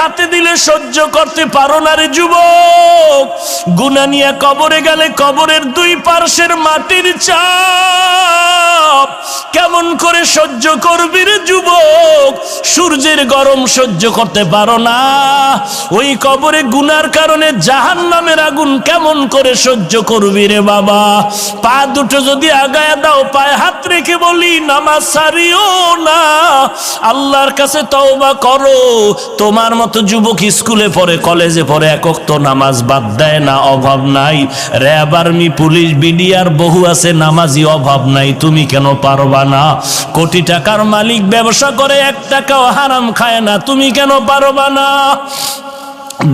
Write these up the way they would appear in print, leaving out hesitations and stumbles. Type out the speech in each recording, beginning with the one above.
হাতে দিলে সহ্য করতে পারো না রে যুবক। গুনাহ নিয়ে কবরে গেলে কবরের দুই পার্শ্বের মাটির চাপ কেমন করে সহ্য করবি রে যুবক? সূর্যের গরম সহ্য করতে পারো না, ওই কবরে গুনার কারণে জাহান্নামের আগুন কেমন করে সহ্য করবি রে বাবা? পা দুটো যদি আগায় দাও, পায়ে হাত রেখে বলি নামাজ ছাড়িও না, আল্লাহর কাছে তওবা করো। তোমার মতো যুবক স্কুলে পড়ে, কলেজে পড়ে, এক ওয়াক্ত নামাজ বাদ দেয় না, অভাব নাই। র্যাব, আর্মি, পুলিশ, বিডিআর বহু আছে নামাজি, অভাব নাই। তুমি কেন পারবা না? কোটি টাকার মালিক ব্যবসা করে, 1 টাকাও হারাম খায় না, তুমি কেন পারবা না?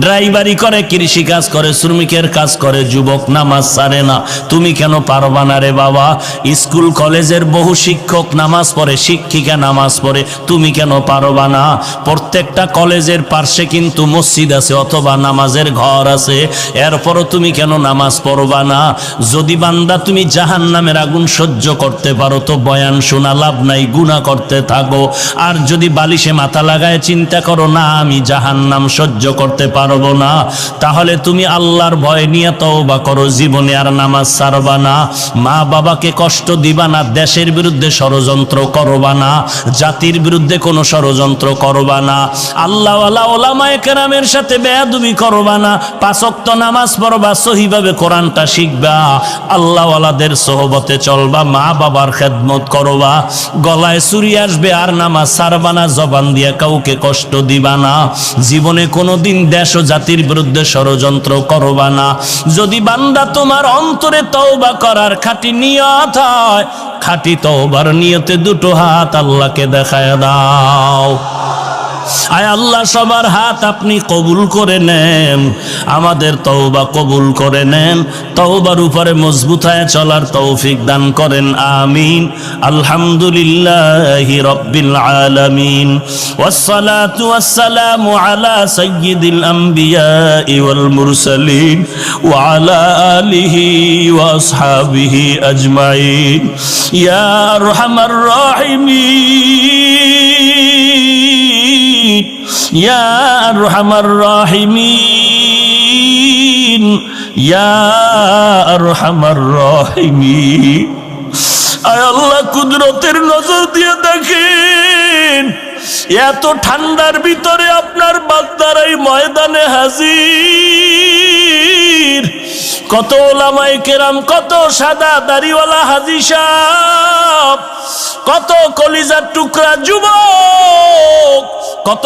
ড্রাইভারি করে, কৃষি কাজ করে, শ্রমিকের কাজ করে, যুবক নামাজ ছাড়ে না, তুমি কেন পারবা না রে বাবা? স্কুল কলেজের বহু শিক্ষক নামাজ পড়ে, শিক্ষিকা নামাজ পড়ে, তুমি কেন পারবা না? প্রত্যেকটা কলেজের পাশে কিন্তু মসজিদ আছে অথবা নামাজের ঘর আছে, এরপরও তুমি কেন নামাজ পড়বা না? যদি বান্দা তুমি জাহান্নামের আগুন সহ্য করতে পারো তো বয়ান শোনা লাভ নাই, গুনাহ করতে থাকো। আর যদি বালিশে মাথা লাগায় চিন্তা করো না আমি জাহান্নাম সহ্য করতে পারবো না, তাহলে তুমি আল্লাহর ভয় নিয়ে তওবা করো, জীবনে আর নামাজ ছাড়বা না। মা বাবাকে কষ্ট দিবা না, দেশের বিরুদ্ধে ষড়যন্ত্র করবা না, জাতির বিরুদ্ধে কোনো ষড়যন্ত্র করবা না, আল্লাহওয়ালা ওলামায়ে কেরামের সাথে বেয়াদবি করবা না, 5 ওয়াক্ত নামাজ পড়বা, সহিভাবে কোরআনটা শিখবা, আল্লাহওয়ালাদের সোহবতে চলবা, মা বাবার খেদমত করবা। গলায় চুরি আসবে আর নামাজ ছাড়বা না, জবান দিয়ে কাউকে কষ্ট দিবা না, জীবনে কোনোদিন দেশ ও জাতির বিরুদ্ধে ষড়যন্ত্র করবা না। যদি বান্দা তোমার অন্তরে তওবা করার খাঁটি নিয়ত হয়, খাঁটি তওবার নিয়তে 2 হাত আল্লাহকে দেখায় দাও। আয় আল্লাহ, সবার হাত আপনি কবুল করে নেন, আমাদের তওবা কবুল করে নেন, তওবার উপরে মজবুত হয়ে চলার তৌফিক দান করেন, আমিন। আলহামদুলিল্লাহি রাব্বিল আলামিন, ওয়াসসালাতু ওয়াসসালামু আলা সাইয়্যিদিল আমবিয়াই ওয়াল মুরসালিন ওয়া আলা আলিহি ওয়া আসহাবিহি আজমাইন। ইয়া আরহামার রাহিমিন, ইয়া আরহামার রাহিমিন, ইয়া আরহামার রাহিমিন। আয় আল্লাহ, কুদরতের নজর দিয়ে দেখেন, এত ঠান্ডার ভিতরে আপনার বান্দারাই ময়দানে হাজির। কত ওলামায়ে কেরাম, কত সাদা দাড়িওয়ালা হাজী সাহেব, কত কলিজার টুকরা যুবক, কত